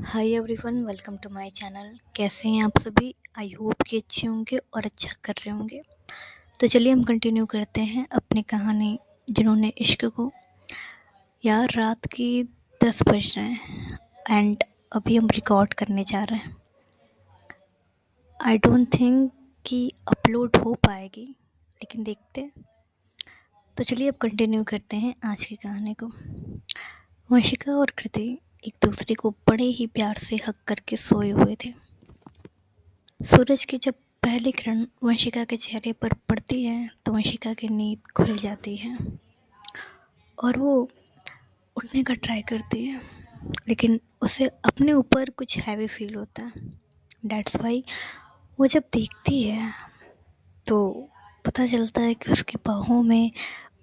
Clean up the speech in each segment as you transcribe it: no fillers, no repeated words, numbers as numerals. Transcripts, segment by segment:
Hi everyone, welcome to my channel. कैसे हैं आप सभी? आई होप कि अच्छे होंगे और अच्छा कर रहे होंगे। तो चलिए हम कंटिन्यू करते हैं अपनी कहानी जिन्होंने इश्क को। यार रात की 10 बज रहे हैं एंड अभी हम रिकॉर्ड करने जा रहे हैं। आई डोंट थिंक कि अपलोड हो पाएगी, लेकिन देखते हैं। तो चलिए अब कंटिन्यू करते हैं आज की कहानी को। वंशिका और कृति एक दूसरे को बड़े ही प्यार से हग करके सोए हुए थे। सूरज की जब पहली किरण वंशिका के चेहरे पर पड़ती है तो वंशिका की नींद खुल जाती है और वो उठने का ट्राई करती है, लेकिन उसे अपने ऊपर कुछ हैवी फील होता है। दैट्स वाई वो जब देखती है तो पता चलता है कि उसकी बाहों में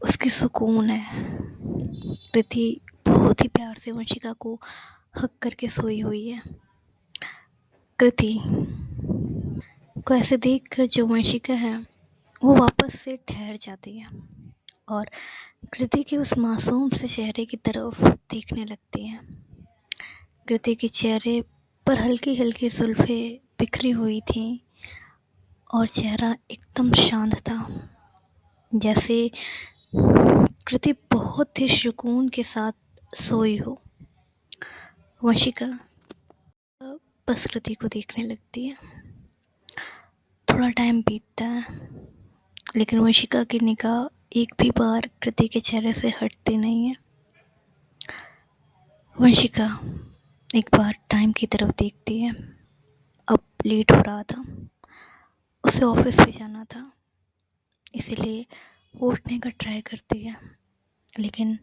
उसकी सुकून है। कृति बहुत ही प्यार से वंशिका को हक करके सोई हुई है। कृति को ऐसे देखकर जो वंशिका है वो वापस से ठहर जाती है और कृति के उस मासूम से चेहरे की तरफ देखने लगती है। कृति के चेहरे पर हल्की हल्की जुल्फ़ें बिखरी हुई थीं और चेहरा एकदम शांत था, जैसे कृति बहुत ही सुकून के साथ सोई हो। वंशिका बस कृति को देखने लगती है। थोड़ा टाइम बीतता है, लेकिन वंशिका की निगाह एक भी बार कृति के चेहरे से हटती नहीं है। वंशिका एक बार टाइम की तरफ देखती है। अब लेट हो रहा था, उसे ऑफिस भी जाना था, इसीलिए वो उठने का ट्राई करती है, लेकिन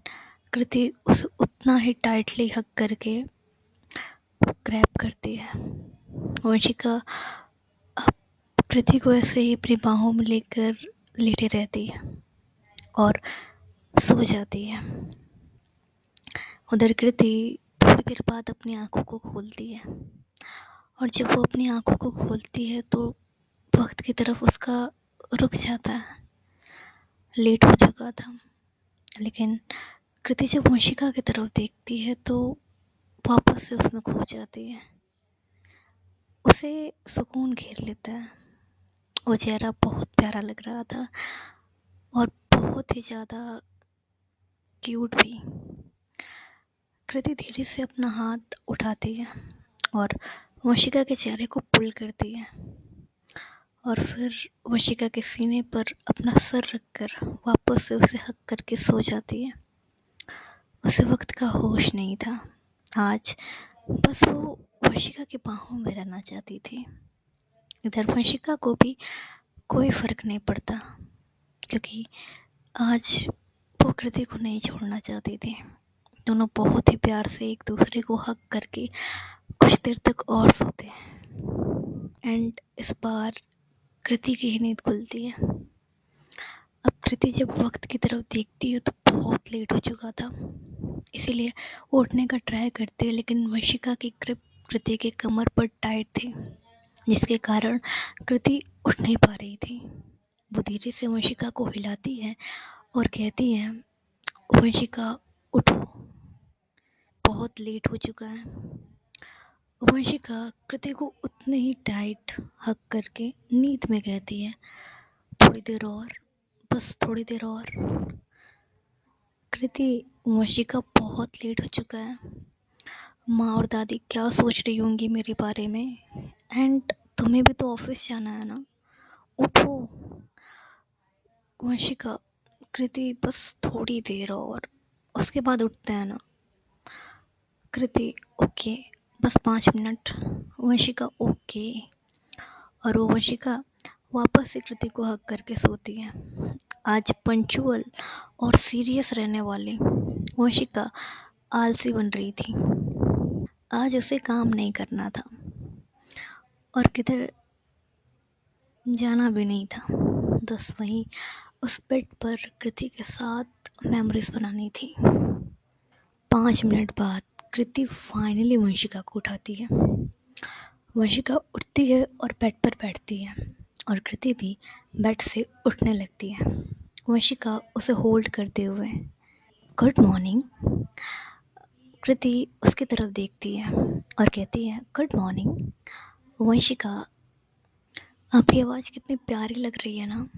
कृति उसे उतना ही टाइटली हग करके ग्रैब करती है। वंशिका अब कृति को ऐसे ही अपनी बाहों में लेकर लेटे रहती है और सो जाती है। उधर कृति थोड़ी देर बाद अपनी आंखों को खोलती है और जब वो अपनी आंखों को खोलती है तो वक्त की तरफ उसका रुक जाता है। लेट हो चुका था, लेकिन कृति जब वंशिका की तरफ देखती है तो वापस से उसमें खो जाती है। उसे सुकून घेर लेता है। वो चेहरा बहुत प्यारा लग रहा था और बहुत ही ज़्यादा क्यूट भी। कृति धीरे से अपना हाथ उठाती है और वंशिका के चेहरे को पुल करती है और फिर वंशिका के सीने पर अपना सर रखकर वापस से उसे हक करके सो जाती है। उसे वक्त का होश नहीं था। आज बस वो वंशिका की बाहों में रहना चाहती थी। इधर वंशिका को भी कोई फ़र्क नहीं पड़ता, क्योंकि आज वो कृति को नहीं छोड़ना चाहती थी। दोनों बहुत ही प्यार से एक दूसरे को हक करके कुछ देर तक और सोते हैं एंड इस बार कृति की ही नींद खुलती है। अब कृति जब वक्त की तरफ देखती है तो बहुत लेट हो चुका था, इसीलिए वो उठने का ट्राई करती है, लेकिन वंशिका की ग्रिप कृति के कमर पर टाइट थी, जिसके कारण कृति उठ नहीं पा रही थी। वो धीरे से वंशिका को हिलाती है और कहती है, वंशिका उठो, बहुत लेट हो चुका है। वंशिका कृति को उतने ही टाइट हक करके नींद में कहती है, थोड़ी देर और, बस थोड़ी देर और। कृति, वंशिका बहुत लेट हो चुका है। माँ और दादी क्या सोच रही होंगी मेरे बारे में, एंड तुम्हें भी तो ऑफिस जाना है ना, उठो। वंशिका, कृति बस थोड़ी देर और, उसके बाद उठते हैं ना। कृति, ओके, बस 5 मिनट। वंशिका, ओके। और वो वंशिका वापस से कृति को हक करके सोती है। आज पंचुअल और सीरियस रहने वाली वंशिका आलसी बन रही थी। आज उसे काम नहीं करना था और किधर जाना भी नहीं था, बस वहीं उस बेड पर कृति के साथ मेमोरीज बनानी थी। 5 मिनट बाद कृति फाइनली वंशिका को उठाती है। वंशिका उठती है और बेड पर बैठती है और कृति भी बेड से उठने लगती है। वंशिका उसे होल्ड करते हुए, गुड मॉर्निंग। कृति उसकी तरफ देखती है और कहती है, गुड मॉर्निंग वंशिका, आपकी आवाज़ कितनी प्यारी लग रही है ना।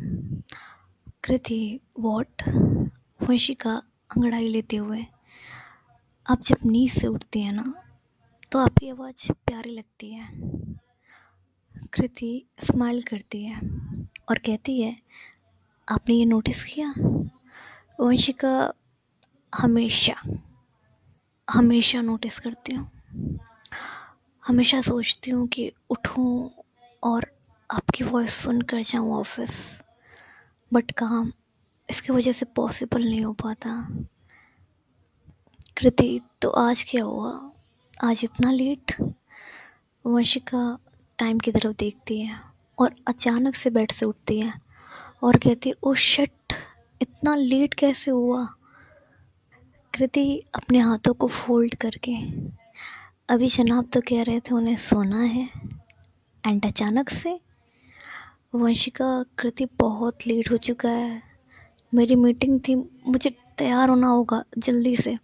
कृति, वॉट? वंशिका अंगड़ाई लेते हुए, आप जब नींद से उठती हैं ना तो आपकी आवाज़ प्यारी लगती है। कृति स्माइल करती है और कहती है, आपने ये नोटिस किया? वंशिका, हमेशा हमेशा नोटिस करती हूँ, हमेशा सोचती हूँ कि उठूँ और आपकी वॉइस सुनकर जाऊँ ऑफिस, बट काम इसकी वजह से पॉसिबल नहीं हो पाता। कृति, तो आज क्या हुआ? आज इतना लेट? वंशिका टाइम की तरफ देखती है और अचानक से बेड से उठती है और कहती है, ओ शिट, इतना लेट कैसे हुआ? कृति अपने हाथों को फोल्ड करके, अभी जनाब तो कह रहे थे उन्हें सोना है, एंड अचानक से। वंशिका, कृति बहुत लेट हो चुका है, मेरी मीटिंग थी, मुझे तैयार होना होगा जल्दी से।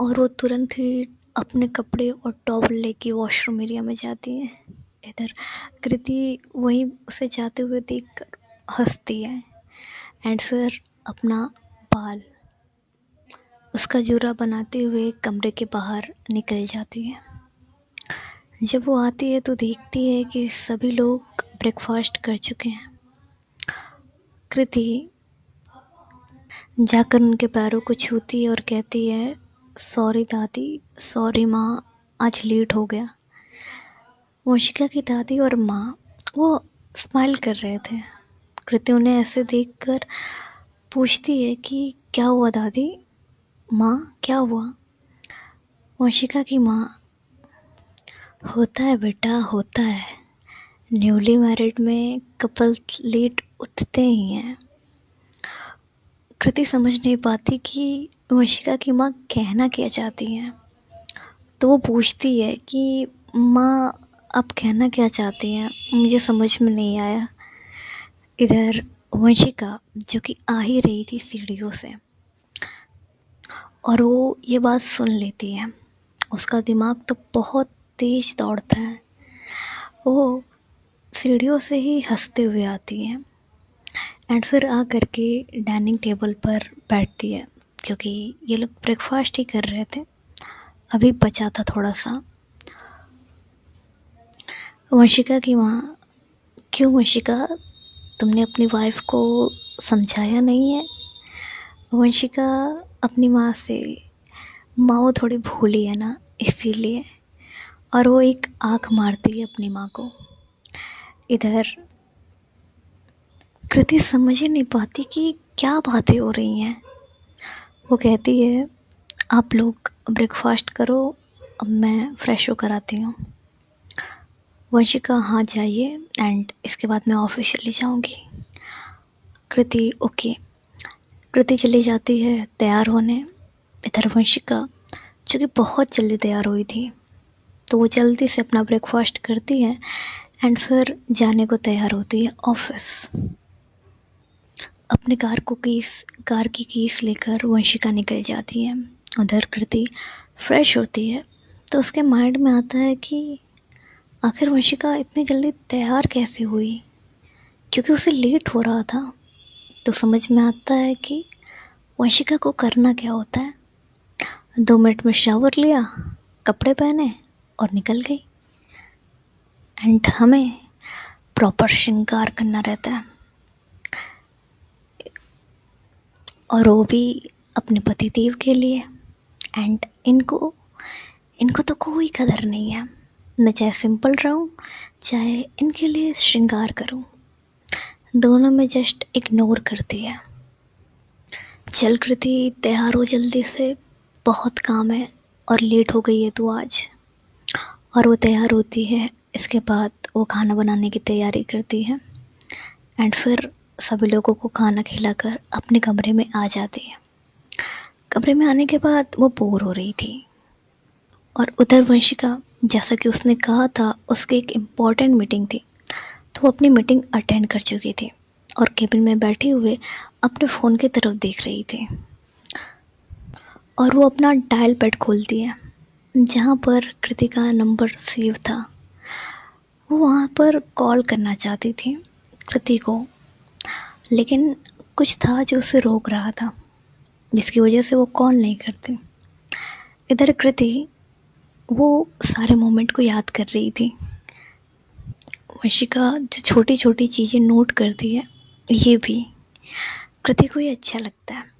और वो तुरंत ही अपने कपड़े और टॉवल लेके वॉशरूम एरिया में जाती है। इधर कृति वहीं उसे जाते हुए देखकर हंसती है एंड फिर अपना बाल, उसका जूरा बनाते हुए कमरे के बाहर निकल जाती है। जब वो आती है तो देखती है कि सभी लोग ब्रेकफास्ट कर चुके हैं। कृति जाकर उनके पैरों को छूती है और कहती है, सॉरी दादी, सॉरी माँ, आज लेट हो गया। वंशिका की दादी और माँ वो स्माइल कर रहे थे। कृति उन्हें ऐसे देखकर पूछती है कि क्या हुआ दादी? माँ, क्या हुआ? वंशिका की माँ, होता है बेटा, होता है, न्यूली मैरिड में कपल लेट उठते ही हैं। कृति समझ नहीं पाती कि वंशिका की माँ कहना क्या चाहती हैं, तो वो पूछती है कि माँ, आप कहना क्या चाहती हैं, मुझे समझ में नहीं आया। इधर वंशिका जो कि आ ही रही थी सीढ़ियों से और वो ये बात सुन लेती है, उसका दिमाग तो बहुत तेज दौड़ता है। वो सीढ़ियों से ही हंसते हुए आती है एंड फिर आ करके डाइनिंग टेबल पर बैठती है, क्योंकि ये लोग ब्रेकफास्ट ही कर रहे थे, अभी बचा था थोड़ा सा। वंशिका की माँ, क्यों वंशिका, तुमने अपनी वाइफ को समझाया नहीं है? वंशिका अपनी माँ से, माँ वो थोड़ी भूली है ना इसीलिए, और वो एक आँख मारती है अपनी माँ को। इधर कृति समझ ही नहीं पाती कि क्या बातें हो रही हैं। वो कहती है, आप लोग ब्रेकफास्ट करो, अब मैं फ्रेश होकर आती हूँ। वंशिका, हाँ जाइए, एंड इसके बाद मैं ऑफिस चली जाऊँगी। कृति, ओके। कृति चली जाती है तैयार होने। इधर वंशिका जो कि बहुत जल्दी तैयार हुई थी, तो वो जल्दी से अपना ब्रेकफास्ट करती है एंड फिर जाने को तैयार होती है ऑफिस। अपने कार की कीस लेकर वंशिका निकल जाती है। उधर कृति फ्रेश होती है तो उसके माइंड में आता है कि आखिर वंशिका इतनी जल्दी तैयार कैसे हुई, क्योंकि उसे लेट हो रहा था। तो समझ में आता है कि वंशिका को करना क्या होता है, 2 मिनट में शावर लिया, कपड़े पहने और निकल गई। एंड हमें प्रॉपर श्रृंगार करना रहता है, और वो भी अपने पति देव के लिए। एंड इनको इनको तो कोई कदर नहीं है, मैं चाहे सिंपल रहूं चाहे इनके लिए श्रृंगार करूं, दोनों में जस्ट इग्नोर करती है। चल कृति, तैयार हो जल्दी से, बहुत काम है और लेट हो गई है तू आज। और वो तैयार होती है। इसके बाद वो खाना बनाने की तैयारी करती है एंड फिर सभी लोगों को खाना खिलाकर अपने कमरे में आ जाती है। कमरे में आने के बाद वो बोर हो रही थी, और उधर वंशिका, जैसा कि उसने कहा था, उसकी एक इम्पॉर्टेंट मीटिंग थी, तो वो अपनी मीटिंग अटेंड कर चुकी थी और केबिन में बैठे हुए अपने फ़ोन की तरफ देख रही थी। और वो अपना डायल पैड खोलती है जहाँ पर कृति का नंबर सेव था। वो वहाँ पर कॉल करना चाहती थी कृति को, लेकिन कुछ था जो उसे रोक रहा था, जिसकी वजह से वो कॉल नहीं करती। इधर कृति वो सारे मोमेंट को याद कर रही थी। वंशिका जो छोटी छोटी चीज़ें नोट करती है, ये भी कृति को ही अच्छा लगता है।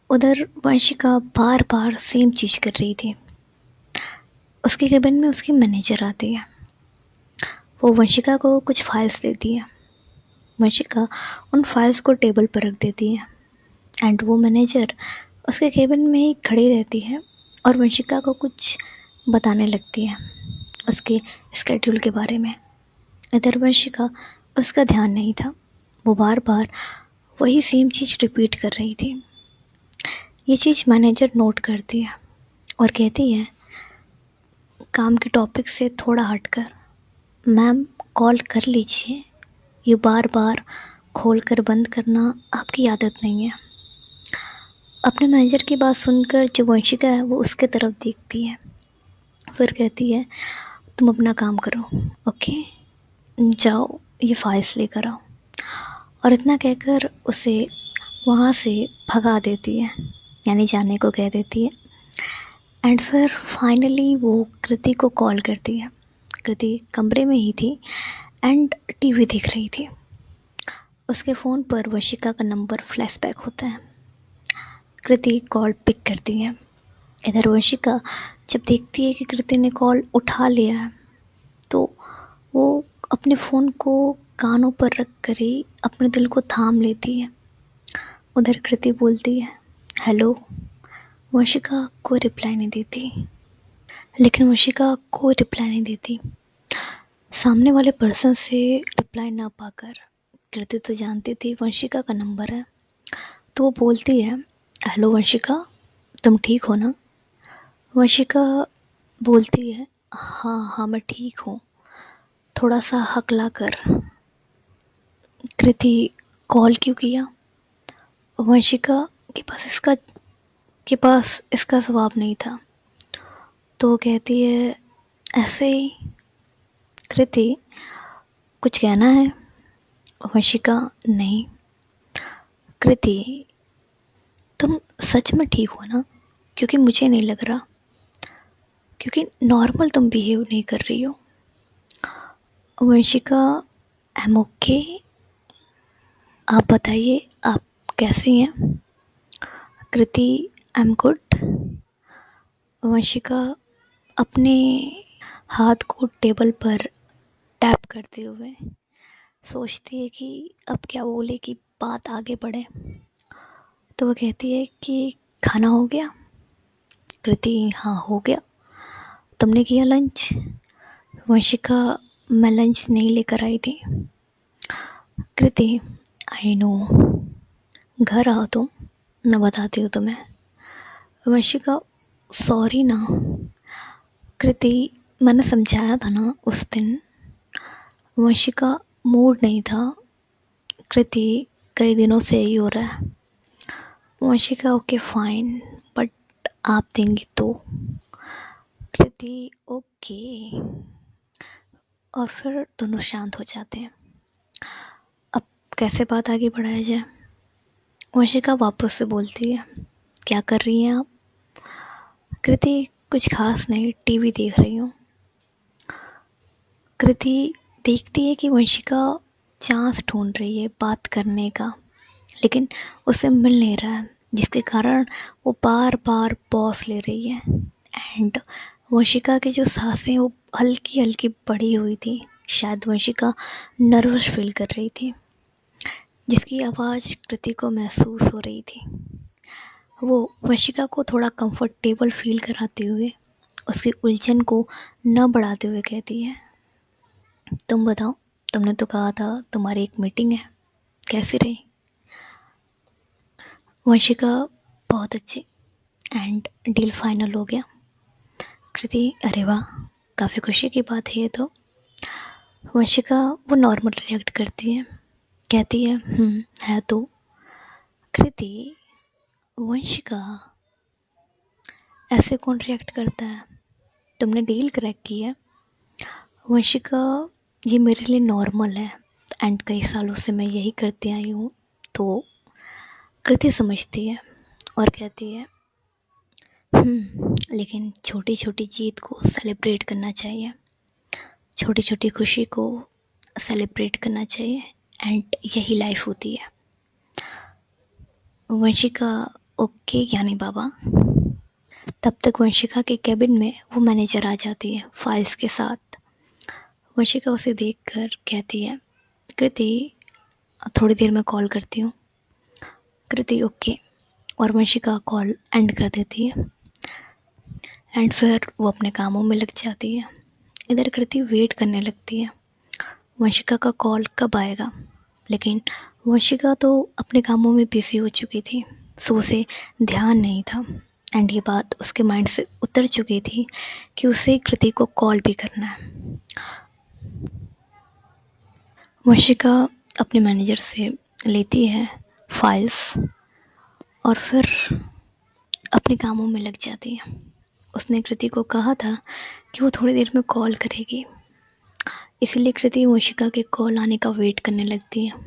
उधर वंशिका बार बार सेम चीज़ कर रही थी। उसके केबिन में उसकी मैनेजर आती है। वो वंशिका को कुछ फाइल्स देती है। वंशिका उन फाइल्स को टेबल पर रख देती है एंड वो मैनेजर उसके केबिन में ही खड़ी रहती है और वंशिका को कुछ बताने लगती है उसके स्केड्यूल के बारे में। इधर वंशिका उसका ध्यान नहीं था। वो बार बार वही सेम चीज़ रिपीट कर रही थी। ये चीज़ मैनेजर नोट करती है और कहती है, काम के टॉपिक से थोड़ा हटकर मैम कॉल कर लीजिए, ये बार बार खोल कर बंद करना आपकी आदत नहीं है। अपने मैनेजर की बात सुनकर जो वंशिका है वो उसके तरफ देखती है, फिर कहती है, तुम अपना काम करो, ओके, जाओ ये फाइल्स लेकर आओ। और इतना कहकर उसे वहाँ से भगा देती है, यानी जाने को कह देती है। एंड फिर फाइनली वो कृति को कॉल करती है। कृति कमरे में ही थी एंड टीवी देख रही थी। उसके फ़ोन पर वंशिका का नंबर फ्लैशबैक होता है। कृति कॉल पिक करती है। इधर वंशिका जब देखती है कि कृति ने कॉल उठा लिया है, तो वो अपने फ़ोन को कानों पर रख कर ही अपने दिल को थाम लेती है। उधर कृति बोलती है, हेलो। वंशिका कोई रिप्लाई नहीं देती, लेकिन वंशिका कोई रिप्लाई नहीं देती। सामने वाले पर्सन से रिप्लाई ना पाकर कृति तो जानती थी वंशिका का नंबर है, तो वो बोलती है, हेलो वंशिका, तुम ठीक हो ना? वंशिका बोलती है, हाँ हाँ मैं ठीक हूँ, थोड़ा सा हकला कर। कृति कॉल क्यों किया? वंशिका के पास इसका जवाब नहीं था, तो वो कहती है, ऐसे ही। कृति कुछ कहना है? वंशिका नहीं। कृति तुम सच में ठीक हो ना? क्योंकि मुझे नहीं लग रहा, क्योंकि नॉर्मल तुम बिहेव नहीं कर रही हो। वंशिका आई एम ओके, आप बताइए आप कैसी हैं? कृति आई एम गुड। वंशिका अपने हाथ को टेबल पर टैप करते हुए सोचती है कि अब क्या बोले कि बात आगे बढ़े। तो वो कहती है कि खाना हो गया? कृति हाँ हो गया, तुमने किया लंच? वंशिका मैं लंच नहीं लेकर आई थी। कृति आई नो, घर आओ तुम, मैं बताती हूँ तुम्हें। वंशिका सॉरी ना। कृति मैंने समझाया था ना उस दिन। वंशिका मूड नहीं था। कृति कई दिनों से यही हो रहा है। वंशिका ओके फाइन, बट आप देंगी तो? कृति ओके। और फिर दोनों शांत हो जाते हैं। अब कैसे बात आगे बढ़ाया जाए? वंशिका वापस से बोलती है, क्या कर रही हैं आप? कृति कुछ खास नहीं, टीवी देख रही हूँ। कृति देखती है कि वंशिका चांस ढूंढ रही है बात करने का, लेकिन उसे मिल नहीं रहा है, जिसके कारण वो बार बार पॉज ले रही है। एंड वंशिका की जो सांसें वो हल्की हल्की बढ़ी हुई थी, शायद वंशिका नर्वस फील कर रही थी, जिसकी आवाज़ कृति को महसूस हो रही थी। वो वंशिका को थोड़ा कंफर्टेबल फील कराते हुए उसकी उलझन को न बढ़ाते हुए कहती है, तुम बताओ, तुमने तो कहा था तुम्हारी एक मीटिंग है, कैसी रही? वंशिका बहुत अच्छी, एंड डील फाइनल हो गया। कृति अरे वाह, काफ़ी खुशी की बात है ये तो। वंशिका वो नॉर्मल रिएक्ट करती है, कहती है है तो। कृति वंशिका ऐसे कौन रिएक्ट करता है? तुमने डील क्रैक की है? वंशिका, ये मेरे लिए नॉर्मल है एंड कई सालों से मैं यही करती आई हूँ। तो कृति समझती है और कहती है, लेकिन छोटी छोटी जीत को सेलिब्रेट करना चाहिए, छोटी छोटी खुशी को सेलिब्रेट करना चाहिए एंड यही लाइफ होती है। वंशिका, ओके ज्ञानी बाबा। तब तक वंशिका के कैबिन में वो मैनेजर आ जाती है फाइल्स के साथ। वंशिका उसे देखकर कहती है, कृति थोड़ी देर में कॉल करती हूँ। कृति ओके, और वंशिका कॉल एंड कर देती है एंड फिर वो अपने कामों में लग जाती है। इधर कृति वेट करने लगती है वंशिका का कॉल कब आएगा, लेकिन वंशिका तो अपने कामों में बिजी हो चुकी थी, सो उसे ध्यान नहीं था एंड ये बात उसके माइंड से उतर चुकी थी कि उसे कृति को कॉल भी करना है। वंशिका अपने मैनेजर से लेती है फाइल्स और फिर अपने कामों में लग जाती है। उसने कृति को कहा था कि वो थोड़ी देर में कॉल करेगी, इसीलिए कृति वंशिका के कॉल आने का वेट करने लगती है।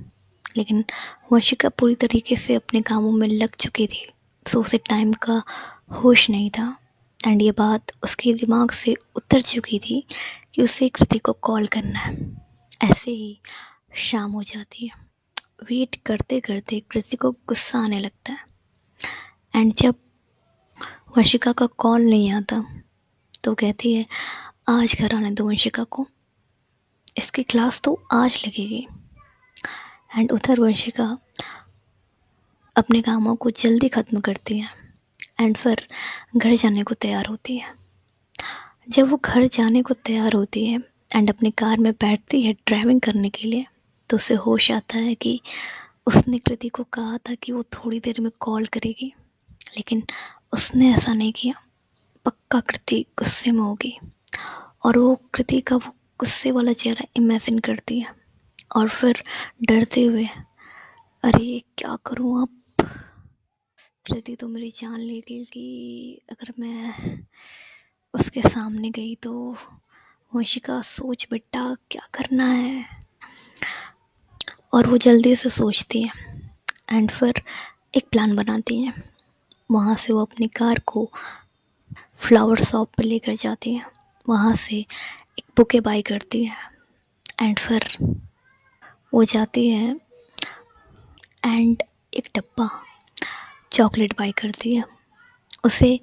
लेकिन वंशिका पूरी तरीके से अपने कामों में लग चुकी थी, सो उसे टाइम का होश नहीं था एंड ये बात उसके दिमाग से उतर चुकी थी कि उसे कृति को कॉल करना है। ऐसे ही शाम हो जाती है। वेट करते करते कृति को गुस्सा आने लगता है एंड जब वंशिका का कॉल नहीं आता तो कहती है, आज घर आने दो वंशिका को, इसकी क्लास तो आज लगेगी। एंड उधर वंशिका अपने कामों को जल्दी ख़त्म करती है एंड फिर घर जाने को तैयार होती है। जब वो घर जाने को तैयार होती है एंड अपनी कार में बैठती है ड्राइविंग करने के लिए, तो उसे होश आता है कि उसने कृति को कहा था कि वो थोड़ी देर में कॉल करेगी, लेकिन उसने ऐसा नहीं किया। पक्का कृति गुस्से में होगी और वो कृति का वो गुस्से वाला चेहरा इमेजिन करती है और फिर डरते हुए, अरे क्या करूँ अब, कृति तो मेरी जान ले लेगी अगर मैं उसके सामने गई तो। वंशिका सोच बेटा क्या करना है, और वो जल्दी से सोचती है एंड फिर एक प्लान बनाती है। वहाँ से वो अपनी कार को फ्लावर शॉप पर लेकर जाती है, वहाँ से एक बुके बाई करती है एंड फिर वो जाती है एंड एक डब्बा चॉकलेट बाई करती है। उसे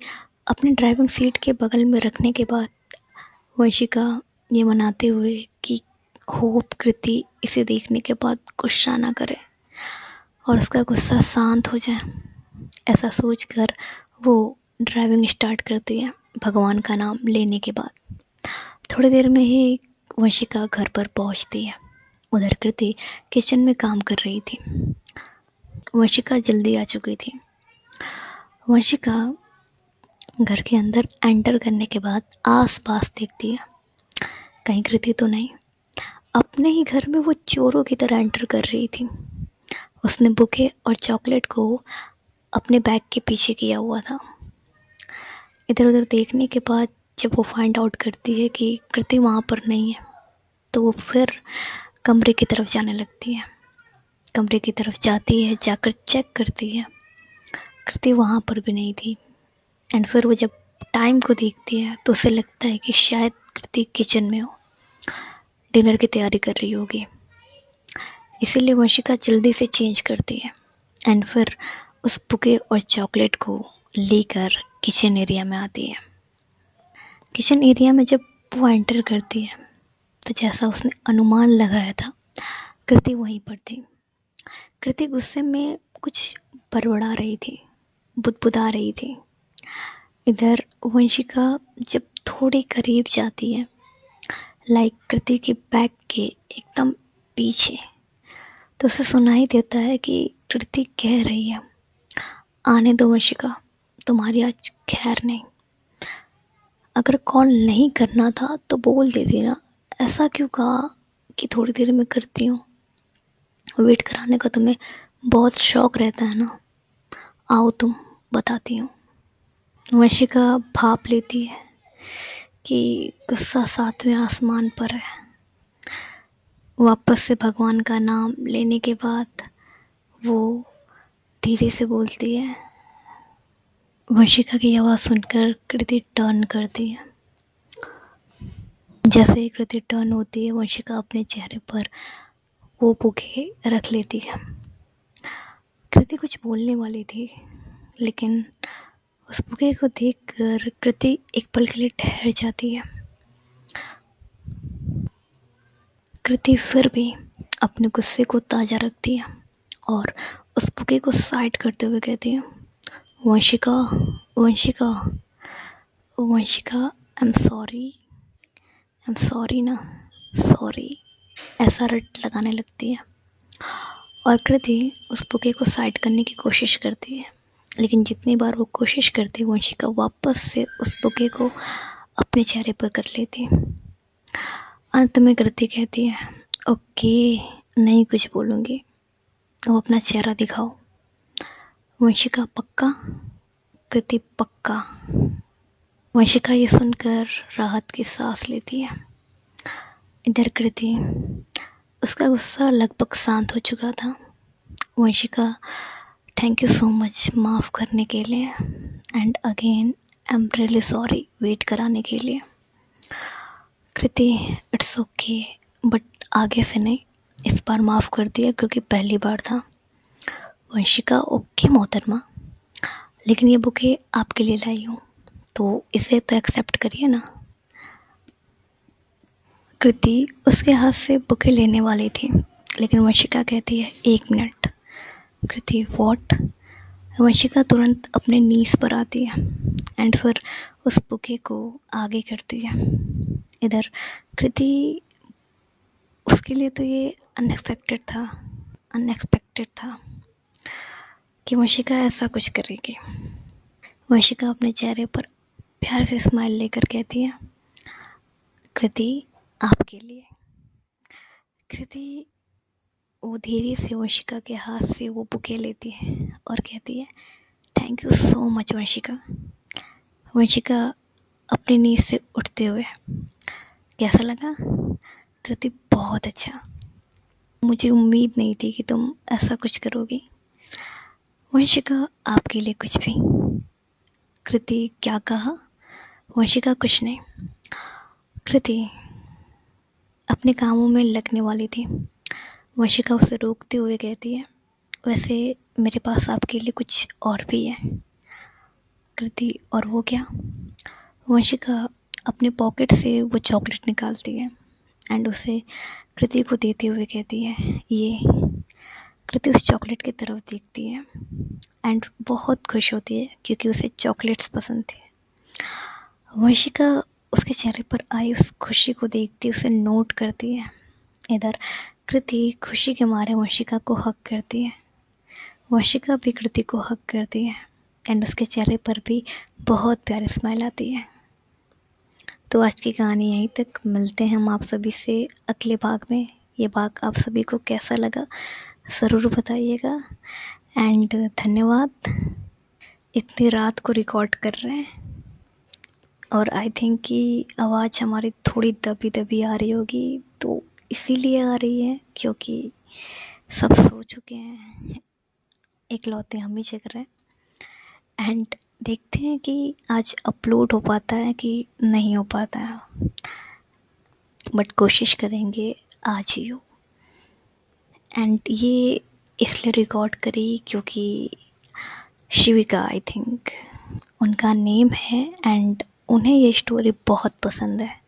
अपने ड्राइविंग सीट के बगल में रखने के बाद वंशिका ये मनाते हुए कि होप कृति इसे देखने के बाद गुस्सा ना करे और उसका गुस्सा शांत हो जाए, ऐसा सोचकर वो ड्राइविंग स्टार्ट करती है भगवान का नाम लेने के बाद। थोड़ी देर में ही वंशिका घर पर पहुंचती है। उधर कृति किचन में काम कर रही थी। वंशिका जल्दी आ चुकी थी। वंशिका घर के अंदर एंटर करने के बाद आस-पास देखती है, कहीं कृति तो नहीं। अपने ही घर में वो चोरों की तरह एंटर कर रही थी। उसने बुके और चॉकलेट को अपने बैग के पीछे किया हुआ था। इधर उधर देखने के बाद जब वो फाइंड आउट करती है कि कृति वहाँ पर नहीं है, तो वो फिर कमरे की तरफ जाने लगती है। कमरे की तरफ जाती है, जाकर चेक करती है, कृति वहाँ पर भी नहीं थी एंड फिर वो जब टाइम को देखती है तो उसे लगता है कि शायद कृति किचन में हो, डिनर की तैयारी कर रही होगी। इसीलिए वंशिका जल्दी से चेंज करती है एंड फिर उस बुके और चॉकलेट को लेकर किचन एरिया में आती है। किचन एरिया में जब वो एंटर करती है तो जैसा उसने अनुमान लगाया था, कृति वहीं पर थी। कृति गुस्से में कुछ बड़बड़ा रही थी, बुदबुदा रही थी। इधर वंशिका जब थोड़ी करीब जाती है, लाइक कृति के बैग के एकदम पीछे, तो उसे सुनाई देता है कि कृति कह रही है, आने दो वंशिका, तुम्हारी आज खैर नहीं। अगर कॉल नहीं करना था तो बोल देती ना, ऐसा क्यों कहा कि थोड़ी देर में करती हूँ। वेट कराने का तुम्हें बहुत शौक रहता है ना, आओ तुम बताती हूँ। वंशिका भाप लेती है कि गुस्सा सातवें आसमान पर है। वापस से भगवान का नाम लेने के बाद वो धीरे से बोलती है। वंशिका की आवाज़ सुनकर कृति टर्न करती है। जैसे ही कृति टर्न होती है, वंशिका अपने चेहरे पर वो बुके रख लेती है। कृति कुछ बोलने वाली थी, लेकिन उस बुके को देखकर कृति एक पल के लिए ठहर जाती है। कृति फिर भी अपने गुस्से को ताज़ा रखती है और उस बुके को साइड करते हुए कहती है, Vanshika, Vanshika, Vanshika, I am sorry ना, सॉरी, ऐसा रट लगाने लगती है। और कृति उस बुके को साइड करने की कोशिश करती है, लेकिन जितनी बार वो कोशिश करती है, वंशिका वापस से उस बुके को अपने चेहरे पर कर लेती है। अंत में कृति कहती है, ओके, नहीं कुछ बोलूँगी, वो अपना चेहरा दिखाओ। वंशिका, पक्का? कृति, पक्का। वंशिका ये सुनकर राहत की सांस लेती है। इधर कृति, उसका गुस्सा लगभग शांत हो चुका था। Vanshika, thank you so much माफ़ करने के लिए, and again I am really sorry wait कराने के लिए। कृति, इट्स ओके, बट आगे से नहीं, इस बार माफ़ कर दिया क्योंकि पहली बार था। वंशिका, ओके मोहतरमा, लेकिन ये बुके आपके लिए लाई हूँ, तो इसे तो एक्सेप्ट करिए ना। कृति उसके हाथ से बुके लेने वाली थी, लेकिन वंशिका कहती है, एक मिनट। Kriti, what? वंशिका तुरंत अपने नीज पर आती है एंड फिर उस बुके को आगे करती है। इधर कृति, उसके लिए तो ये अनएक्सपेक्टेड था कि वंशिका ऐसा कुछ करेगी। वंशिका अपने चेहरे पर प्यार से स्माइल लेकर कहती है, कृति, आपके लिए। कृति वो धीरे से वंशिका के हाथ से वो बुके लेती है और कहती है, thank you so much Vanshika. Vanshika अपनी नींद से उठते हुए, कैसा लगा? कृति, बहुत अच्छा, मुझे उम्मीद नहीं थी कि तुम ऐसा कुछ करोगी। वंशिका, आपके लिए कुछ भी। कृति, क्या कहा? वंशिका, कुछ नहीं। कृति अपने कामों में लगने वाली थी। वंशिका उसे रोकते हुए कहती है, वैसे मेरे पास आपके लिए कुछ और भी है। कृति, और वो क्या? वंशिका अपने पॉकेट से वो चॉकलेट निकालती है एंड उसे कृति को देते हुए कहती है, ये। कृति उस चॉकलेट की तरफ देखती है एंड बहुत खुश होती है क्योंकि उसे चॉकलेट्स पसंद थी। वंशिका उसके चेहरे पर आई उस खुशी को देखती, उसे नोट करती है। इधर कृति खुशी के मारे वंशिका को हक करती है। वंशिका भी कृति को हक करती है एंड उसके चेहरे पर भी बहुत प्यारी स्माइल आती है। तो आज की कहानी यहीं तक, मिलते हैं हम आप सभी से अगले भाग में। ये भाग आप सभी को कैसा लगा ज़रूर बताइएगा एंड धन्यवाद। इतनी रात को रिकॉर्ड कर रहे हैं और आई थिंक कि आवाज़ हमारी थोड़ी दबी दबी आ रही होगी, तो इसीलिए आ रही है क्योंकि सब सो चुके हैं, इकलौते हम ही जग रहे हैं। एंड देखते हैं कि आज अपलोड हो पाता है कि नहीं हो पाता है, बट कोशिश करेंगे आज ही हो। एंड ये इसलिए रिकॉर्ड करी क्योंकि शिविका, आई थिंक उनका नेम है एंड उन्हें ये स्टोरी बहुत पसंद है।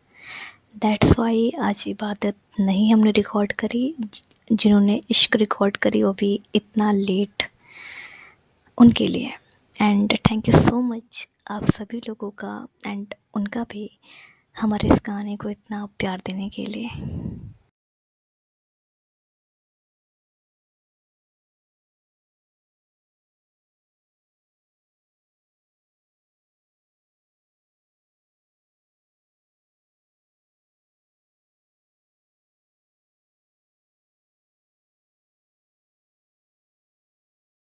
दैट्स वाई आज इबादत नहीं हमने रिकॉर्ड करी, जिन्होंने इश्क रिकॉर्ड करी वो भी इतना लेट, उनके लिए। And thank you so much आप सभी लोगों का एंड उनका भी हमारे इस गाने को इतना प्यार देने के लिए।